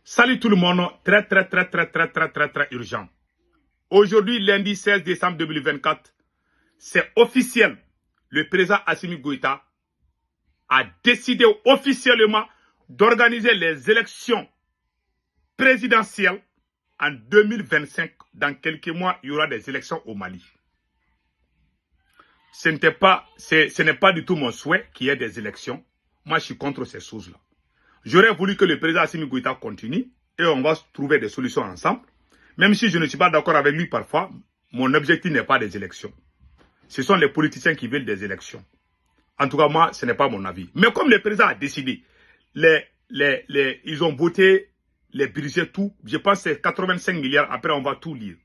Salut tout le monde, très urgent. Aujourd'hui, lundi 16 décembre 2024, c'est officiel. Le président Assimi Goïta a décidé officiellement d'organiser les élections présidentielles en 2025. Dans quelques mois, il y aura des élections au Mali. Ce n'est pas du tout mon souhait qu'il y ait des élections. Moi, je suis contre ces choses-là. J'aurais voulu que le président Assimi Goïta continue et on va trouver des solutions ensemble. Même si je ne suis pas d'accord avec lui parfois, mon objectif n'est pas des élections. Ce sont les politiciens qui veulent des élections. En tout cas, moi, ce n'est pas mon avis. Mais comme le président a décidé, ils ont voté les budgets, tout. Je pense que c'est 85 milliards. Après, on va tout lire.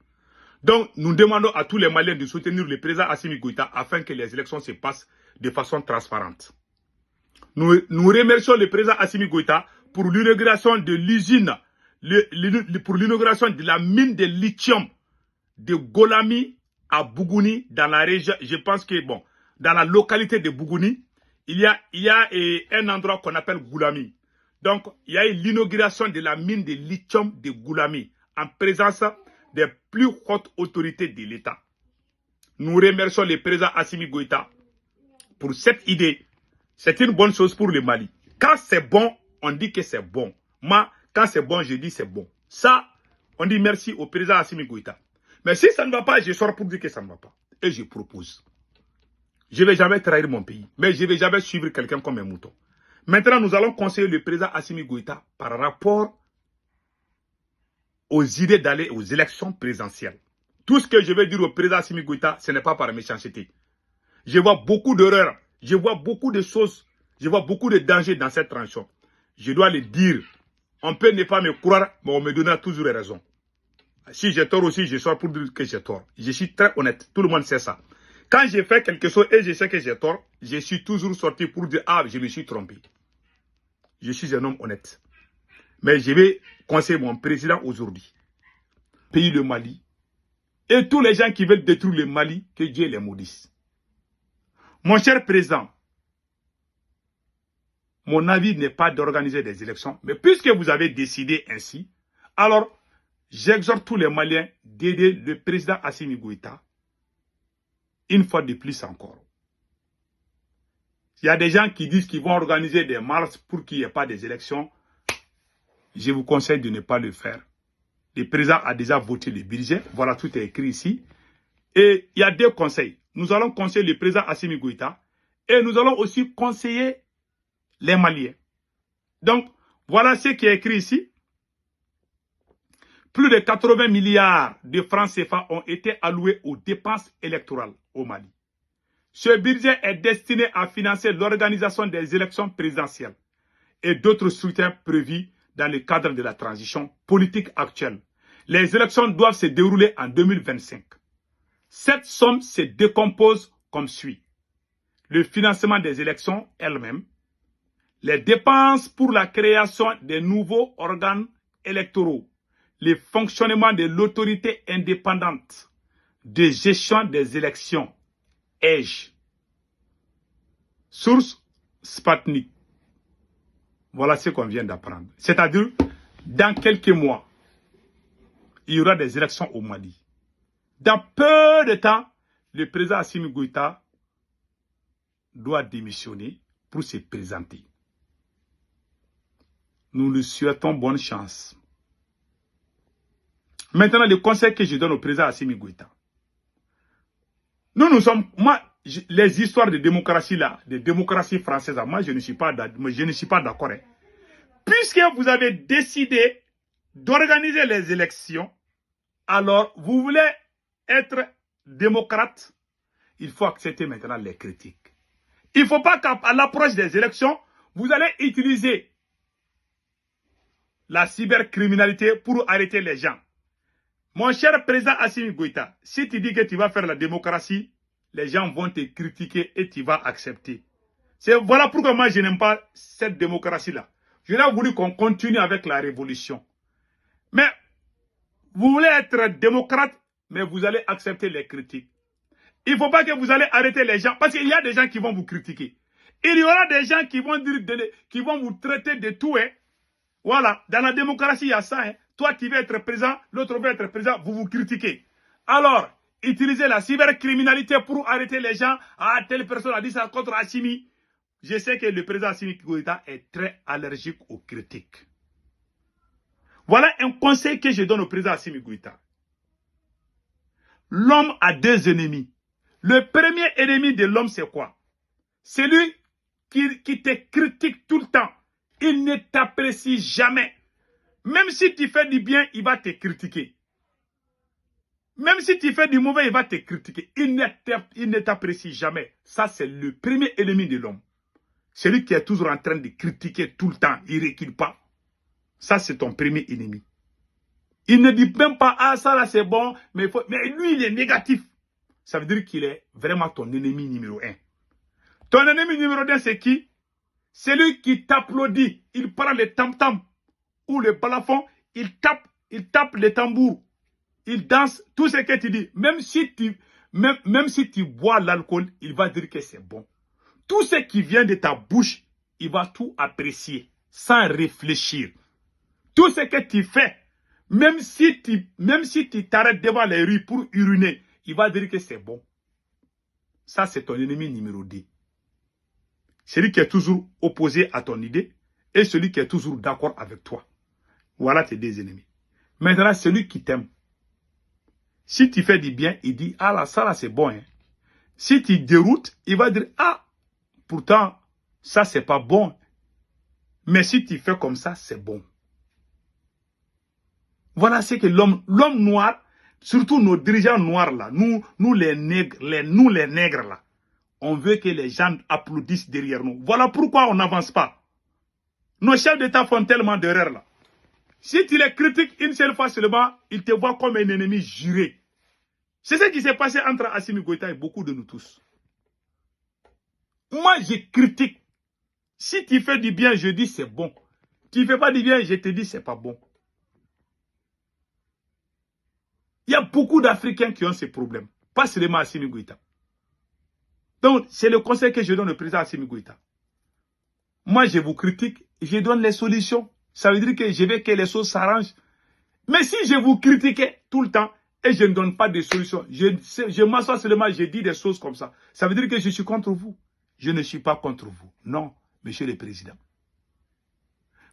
Donc, nous demandons à tous les Maliens de soutenir le président Assimi Goïta afin que les élections se passent de façon transparente. Nous remercions le président Assimi Goïta pour l'inauguration de l'usine, pour l'inauguration de la mine de lithium de Golami à Bougouni dans la région. Je pense que, bon, dans la localité de Bougouni, il y a un endroit qu'on appelle Goulami. Donc, il y a eu l'inauguration de la mine de lithium de Goulami en présence des plus hautes autorités de l'État. Nous remercions le président Assimi Goïta pour cette idée. C'est une bonne chose pour le Mali. Quand c'est bon, on dit que c'est bon. Moi, quand c'est bon, je dis c'est bon. Ça, on dit merci au président Assimi Goïta. Mais si ça ne va pas, je sors pour dire que ça ne va pas. Et je propose. Je ne vais jamais trahir mon pays. Mais je ne vais jamais suivre quelqu'un comme un mouton. Maintenant, nous allons conseiller le président Assimi Goïta par rapport aux idées d'aller aux élections présidentielles. Tout ce que je vais dire au président Assimi Goïta, ce n'est pas par méchanceté. Je vois beaucoup d'erreurs. Je vois beaucoup de choses, je vois beaucoup de dangers dans cette transition. Je dois le dire. On peut ne pas me croire, mais on me donnera toujours raison. Si j'ai tort aussi, je sors pour dire que j'ai tort. Je suis très honnête. Tout le monde sait ça. Quand j'ai fait quelque chose et je sais que j'ai tort, je suis toujours sorti pour dire « Ah, je me suis trompé ». Je suis un homme honnête. Mais je vais conseiller mon président aujourd'hui. Pays le Mali. Et tous les gens qui veulent détruire le Mali, que Dieu les maudisse. Mon cher président, mon avis n'est pas d'organiser des élections, mais puisque vous avez décidé ainsi, alors j'exhorte tous les Maliens d'aider le président Assimi Goïta, une fois de plus encore. Il y a des gens qui disent qu'ils vont organiser des marches pour qu'il n'y ait pas des élections. Je vous conseille de ne pas le faire. Le président a déjà voté le budget, voilà, tout est écrit ici. Et il y a deux conseils. Nous allons conseiller le président Assimi Goïta et nous allons aussi conseiller les Maliens. Donc, voilà ce qui est écrit ici. Plus de 80 milliards de francs CFA ont été alloués aux dépenses électorales au Mali. Ce budget est destiné à financer l'organisation des élections présidentielles et d'autres soutiens prévus dans le cadre de la transition politique actuelle. Les élections doivent se dérouler en 2025. Cette somme se décompose comme suit. Le financement des élections elles-mêmes, les dépenses pour la création des nouveaux organes électoraux, le fonctionnement de l'autorité indépendante de gestion des élections, EGE. Source Sputnik. Voilà ce qu'on vient d'apprendre. C'est-à-dire, dans quelques mois, il y aura des élections au Mali. Dans peu de temps, le président Assimi Goïta doit démissionner pour se présenter. Nous lui souhaitons bonne chance. Maintenant, le conseil que je donne au président Assimi Goïta. Nous sommes, moi, les histoires de démocratie là, de démocratie française, moi je ne suis pas d'accord. Hein. Puisque vous avez décidé d'organiser les élections, alors vous voulez être démocrate, il faut accepter maintenant les critiques. Il ne faut pas qu'à l'approche des élections, vous allez utiliser la cybercriminalité pour arrêter les gens. Mon cher président Assimi Goïta, si tu dis que tu vas faire la démocratie, les gens vont te critiquer et tu vas accepter. Voilà pourquoi moi je n'aime pas cette démocratie-là. Je n'ai voulu qu'on continue avec la révolution. Mais vous voulez être démocrate, mais vous allez accepter les critiques. Il ne faut pas que vous allez arrêter les gens, parce qu'il y a des gens qui vont vous critiquer. Il y aura des gens qui vont vous traiter de tout. Hein. Voilà, dans la démocratie, il y a ça. Hein. Toi, tu veux être président, l'autre veut être président, vous vous critiquez. Alors, utilisez la cybercriminalité pour arrêter les gens. Ah, telle personne a dit ça contre Assimi. Je sais que le président Assimi Goïta est très allergique aux critiques. Voilà un conseil que je donne au président Assimi Goïta. L'homme a deux ennemis. Le premier ennemi de l'homme, c'est quoi? C'est lui qui te critique tout le temps. Il ne t'apprécie jamais. Même si tu fais du bien, il va te critiquer. Même si tu fais du mauvais, il va te critiquer. Il ne t'apprécie jamais. Ça, c'est le premier ennemi de l'homme. Celui qui est toujours en train de critiquer tout le temps. Il ne recule pas. Ça, c'est ton premier ennemi. Il ne dit même pas, ah, ça là, c'est bon, mais lui, il est négatif. Ça veut dire qu'il est vraiment ton ennemi numéro 1. Ton ennemi numéro 2, c'est qui? Celui qui t'applaudit. Il prend le tam-tam ou le balafon, il tape les tambours. Il danse tout ce que tu dis. Même si tu bois l'alcool, il va dire que c'est bon. Tout ce qui vient de ta bouche, il va tout apprécier sans réfléchir. Tout ce que tu fais, même si tu t'arrêtes devant les rues pour uriner, il va dire que c'est bon. Ça, c'est ton ennemi numéro 2. Celui qui est toujours opposé à ton idée et celui qui est toujours d'accord avec toi. Voilà tes deux ennemis. Maintenant, celui qui t'aime. Si tu fais du bien, il dit, ah là, ça là, c'est bon. Hein. Si tu déroutes, il va dire, ah, pourtant, ça, c'est pas bon. Mais si tu fais comme ça, c'est bon. Voilà ce que l'homme noir, surtout nos dirigeants noirs là, nous les nègres là, on veut que les gens applaudissent derrière nous. Voilà pourquoi on n'avance pas. Nos chefs d'État font tellement d'erreurs là. Si tu les critiques une seule fois seulement, ils te voient comme un ennemi juré. C'est ce qui s'est passé entre Assimi Goïta et beaucoup de nous tous. Moi, je critique. Si tu fais du bien, je dis c'est bon. Tu ne fais pas du bien, je te dis c'est pas bon. Il y a beaucoup d'Africains qui ont ces problèmes. Pas seulement Assimi Goïta. Donc, c'est le conseil que je donne au président Assimi Goïta. Moi, je vous critique, je donne les solutions. Ça veut dire que je veux que les choses s'arrangent. Mais si je vous critiquais tout le temps et je ne donne pas de solutions, je m'assois seulement, je dis des choses comme ça. Ça veut dire que je suis contre vous. Je ne suis pas contre vous. Non, monsieur le président.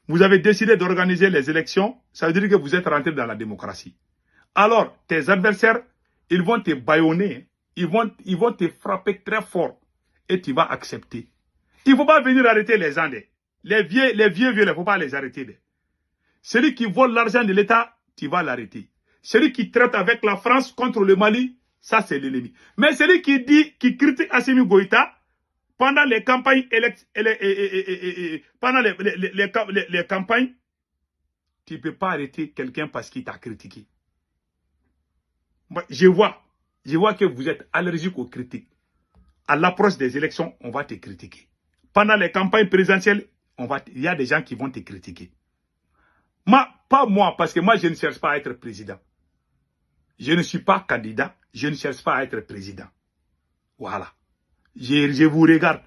Vous avez décidé d'organiser les élections, ça veut dire que vous êtes rentré dans la démocratie. Alors, tes adversaires, ils vont te bâillonner, ils vont te frapper très fort et tu vas accepter. Il ne faut pas venir arrêter les gens. Les vieux, il ne faut pas les arrêter. Celui qui vole l'argent de l'État, tu vas l'arrêter. Celui qui traite avec la France contre le Mali, ça c'est l'ennemi. Mais celui qui critique Assimi Goïta, pendant les campagnes, les campagnes, tu ne peux pas arrêter quelqu'un parce qu'il t'a critiqué. Je vois que vous êtes allergique aux critiques. À l'approche des élections, on va te critiquer. Pendant les campagnes présidentielles, il y a des gens qui vont te critiquer. Pas moi, parce que moi, je ne cherche pas à être président. Je ne suis pas candidat, je ne cherche pas à être président. Voilà. Je vous regarde.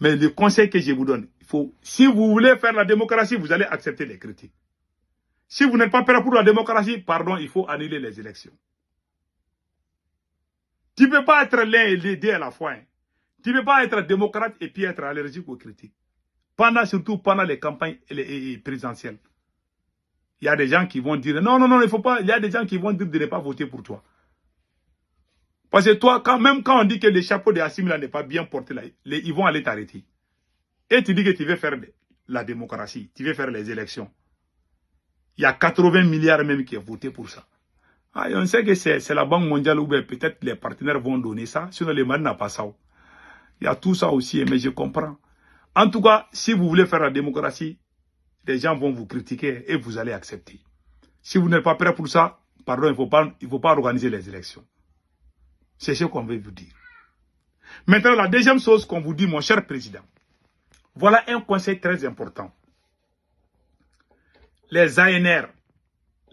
Mais le conseil que je vous donne, si vous voulez faire la démocratie, vous allez accepter les critiques. Si vous n'êtes pas prêt pour la démocratie, pardon, il faut annuler les élections. Tu ne peux pas être l'un et les deux à la fois. Hein. Tu ne peux pas être démocrate et puis être allergique aux critiques. Surtout pendant les campagnes présidentielles. Il y a des gens qui vont dire, non, il ne faut pas. Il y a des gens qui vont dire de ne pas voter pour toi. Parce que toi, même quand on dit que le chapeau de Assimi n'est pas bien porté, là, ils vont aller t'arrêter. Et tu dis que tu veux faire la démocratie, tu veux faire les élections. Il y a 80 milliards même qui ont voté pour ça. Ah, on sait que c'est la Banque mondiale où peut-être les partenaires vont donner ça, sinon le Mali n'a pas ça. Il y a tout ça aussi, mais je comprends. En tout cas, si vous voulez faire la démocratie, les gens vont vous critiquer et vous allez accepter. Si vous n'êtes pas prêt pour ça, pardon, il ne faut pas organiser les élections. C'est ce qu'on veut vous dire. Maintenant, la deuxième chose qu'on vous dit, mon cher président. Voilà un conseil très important. Les ANR.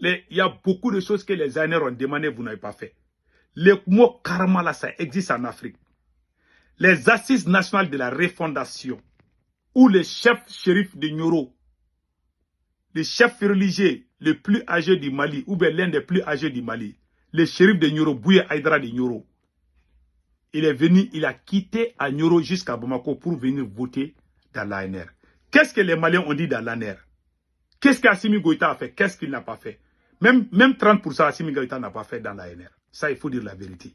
Il y a beaucoup de choses que les ANR ont demandé, vous n'avez pas fait. Le mot karma là, ça existe en Afrique. Les assises nationales de la refondation, où le chef shérif de Nyoro, le chef religieux le plus âgé du Mali, ou bien l'un des plus âgés du Mali, le shérif de Nioro, Bouye Aïdara de Nioro, il est venu, il a quitté à Nioro jusqu'à Bamako pour venir voter dans l'ANR. Qu'est-ce que les Maliens ont dit dans l'ANR? Qu'est-ce qu'Assimi Goïta a fait? Qu'est-ce qu'il n'a pas fait? Même 30% Assimi Goïta n'a pas fait dans l'ANR. Ça, il faut dire la vérité.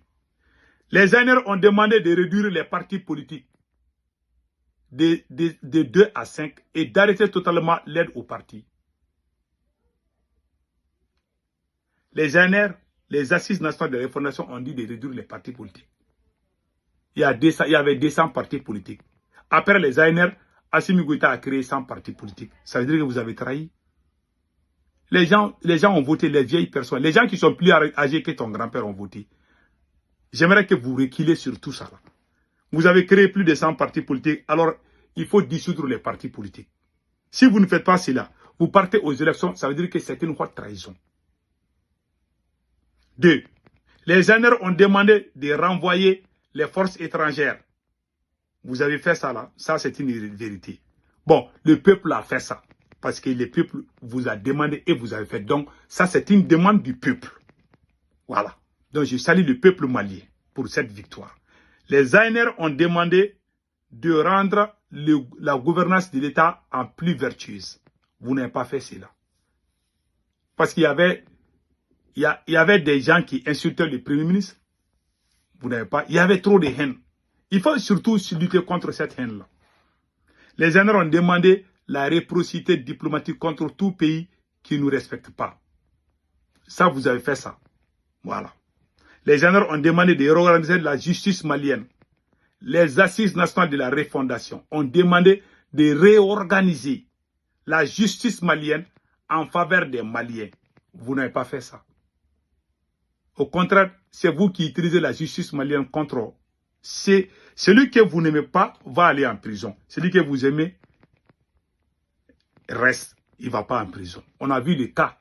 Les ANR ont demandé de réduire les partis politiques de 2 à 5 et d'arrêter totalement l'aide aux partis. Les ANR, les Assises nationales de refondation ont dit de réduire les partis politiques. Il y avait 200 partis politiques. Après les ANR, Assimi Goïta a créé 100 partis politiques. Ça veut dire que vous avez trahi. Les gens ont voté, les vieilles personnes. Les gens qui sont plus âgés que ton grand-père ont voté. J'aimerais que vous reculez sur tout ça. Là. Vous avez créé plus de 100 partis politiques, alors il faut dissoudre les partis politiques. Si vous ne faites pas cela, vous partez aux élections, ça veut dire que c'est une haute trahison. 2. Les ANR ont demandé de renvoyer les forces étrangères. Vous avez fait ça là, ça c'est une vérité. Bon, le peuple a fait ça. Parce que le peuple vous a demandé et vous avez fait. Donc, ça c'est une demande du peuple. Voilà. Donc, je salue le peuple malien pour cette victoire. Les ANR ont demandé de rendre la gouvernance de l'État en plus vertueuse. Vous n'avez pas fait cela. Parce qu'il y avait des gens qui insultaient le Premier ministre. Vous n'avez pas. Il y avait trop de haine. Il faut surtout lutter contre cette haine-là. Les ANR ont demandé la réciprocité diplomatique contre tout pays qui ne nous respecte pas. Ça, vous avez fait ça. Voilà. Les ANR ont demandé de réorganiser la justice malienne. Les Assises nationales de la refondation ont demandé de réorganiser la justice malienne en faveur des Maliens. Vous n'avez pas fait ça. Au contraire, c'est vous qui utilisez la justice malienne contre. Celui que vous n'aimez pas va aller en prison. Celui que vous aimez reste. Il ne va pas en prison. On a vu les cas.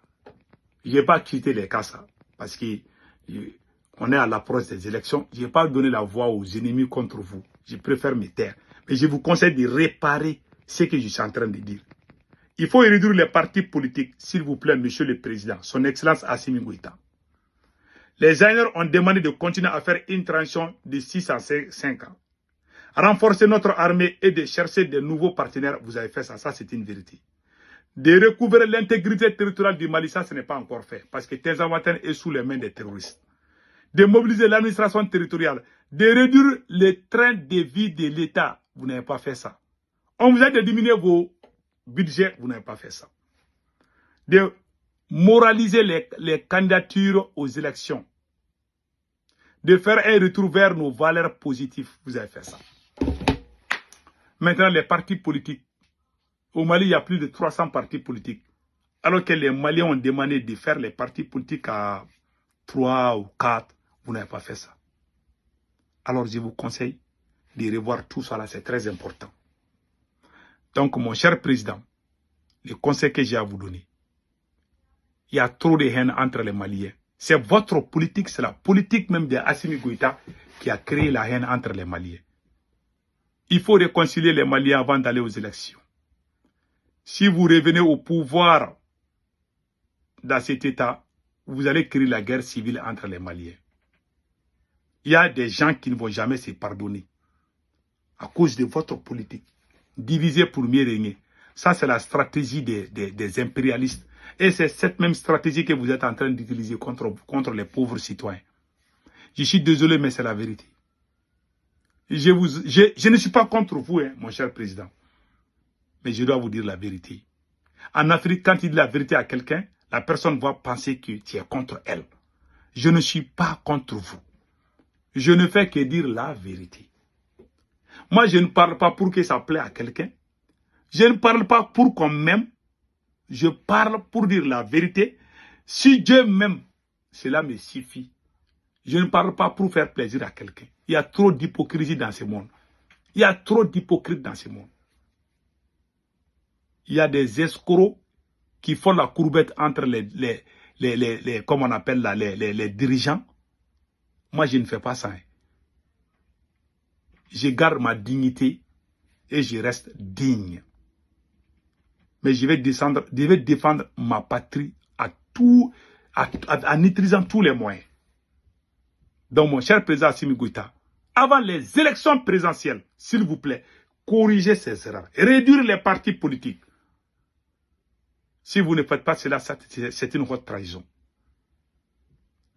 Je n'ai pas quitté les cas ça. Parce qu'on est à l'approche des élections. Je n'ai pas donné la voix aux ennemis contre vous. Je préfère me taire. Mais je vous conseille de réparer ce que je suis en train de dire. Il faut réduire les partis politiques, s'il vous plaît, Monsieur le Président, Son Excellence Assimi Goïta. Les ANR ont demandé de continuer à faire une transition de 6 à 5 ans. Renforcer notre armée et de chercher de nouveaux partenaires. Vous avez fait ça, ça c'est une vérité. De recouvrir l'intégrité territoriale du Mali, ça ce n'est pas encore fait. Parce que Tenzawatan est sous les mains des terroristes. De mobiliser l'administration territoriale. De réduire les trains de vie de l'État. Vous n'avez pas fait ça. On vous a de diminuer vos budgets. Vous n'avez pas fait ça. De moraliser les candidatures aux élections. De faire un retour vers nos valeurs positives. Vous avez fait ça. Maintenant, les partis politiques. Au Mali, il y a plus de 300 partis politiques. Alors que les Maliens ont demandé de faire les partis politiques à 3 ou 4. Vous n'avez pas fait ça. Alors, je vous conseille de revoir tout ça là. C'est très important. Donc, mon cher président, le conseil que j'ai à vous donner. Il y a trop de haine entre les Maliens. C'est votre politique, c'est la politique même d'Assimi Goïta qui a créé la haine entre les Maliens. Il faut réconcilier les Maliens avant d'aller aux élections. Si vous revenez au pouvoir dans cet État, vous allez créer la guerre civile entre les Maliens. Il y a des gens qui ne vont jamais se pardonner à cause de votre politique. Diviser pour mieux régner. Ça, c'est la stratégie des impérialistes. Et c'est cette même stratégie que vous êtes en train d'utiliser contre les pauvres citoyens. Je suis désolé, mais c'est la vérité. Je ne suis pas contre vous, hein, mon cher président. Mais je dois vous dire la vérité. En Afrique, quand il dit la vérité à quelqu'un, la personne va penser que tu es contre elle. Je ne suis pas contre vous. Je ne fais que dire la vérité. Moi, je ne parle pas pour que ça plaît à quelqu'un. Je ne parle pas pour qu'on m'aime. Je parle pour dire la vérité. Si Dieu m'aime, cela me suffit. Je ne parle pas pour faire plaisir à quelqu'un. Il y a trop d'hypocrisie dans ce monde. Il y a trop d'hypocrites dans ce monde. Il y a des escrocs qui font la courbette entre comme on appelle là, les dirigeants. Moi, je ne fais pas ça. Hein. Je garde ma dignité et je reste digne. Mais je vais défendre ma patrie en utilisant tous les moyens. Donc, mon cher président Assimi Goïta, avant les élections présidentielles, s'il vous plaît, corrigez ces erreurs. Réduire les partis politiques. Si vous ne faites pas cela, c'est une haute trahison.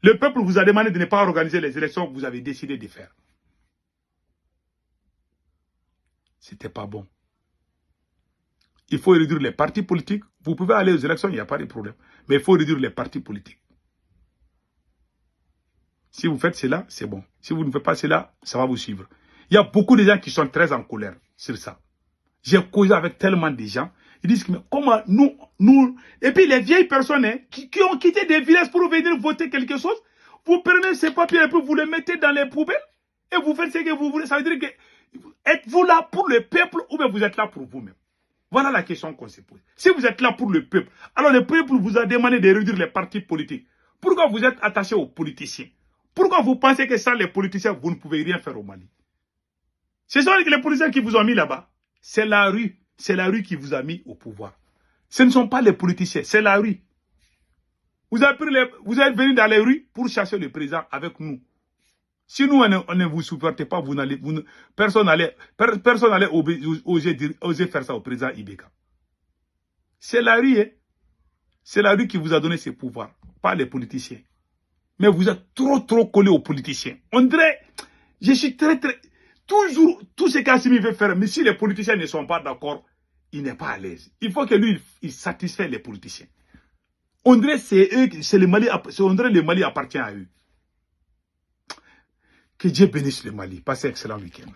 Le peuple vous a demandé de ne pas organiser les élections que vous avez décidé de faire. C'était pas bon. Il faut réduire les partis politiques. Vous pouvez aller aux élections, il n'y a pas de problème. Mais il faut réduire les partis politiques. Si vous faites cela, c'est bon. Si vous ne faites pas cela, ça va vous suivre. Il y a beaucoup de gens qui sont très en colère sur ça. J'ai causé avec tellement de gens. Ils disent que mais comment nous... Et puis les vieilles personnes qui ont quitté des villages pour venir voter quelque chose, vous prenez ces papiers et puis vous les mettez dans les poubelles et vous faites ce que vous voulez. Ça veut dire que êtes-vous là pour le peuple ou bien vous êtes là pour vous-même? Voilà la question qu'on se pose. Si vous êtes là pour le peuple, alors le peuple vous a demandé de réduire les partis politiques. Pourquoi vous êtes attaché aux politiciens? Pourquoi vous pensez que sans les politiciens, vous ne pouvez rien faire au Mali? Ce sont les politiciens qui vous ont mis là-bas. C'est la rue. C'est la rue qui vous a mis au pouvoir. Ce ne sont pas les politiciens, c'est la rue. Vous êtes venus dans les rues pour chasser le président avec nous. Si nous, on ne vous supportez pas, personne n'allait oser faire ça au président Ibeka. C'est la rue, hein? C'est la rue qui vous a donné ces pouvoirs, pas les politiciens. Mais vous êtes trop collés aux politiciens. On dirait, je suis toujours, tout ce qu'Assimi veut faire, mais si les politiciens ne sont pas d'accord, il n'est pas à l'aise. Il faut que lui, il satisfait les politiciens. On dirait le Mali appartient à eux. Que Dieu bénisse le Mali. Passez un excellent week-end.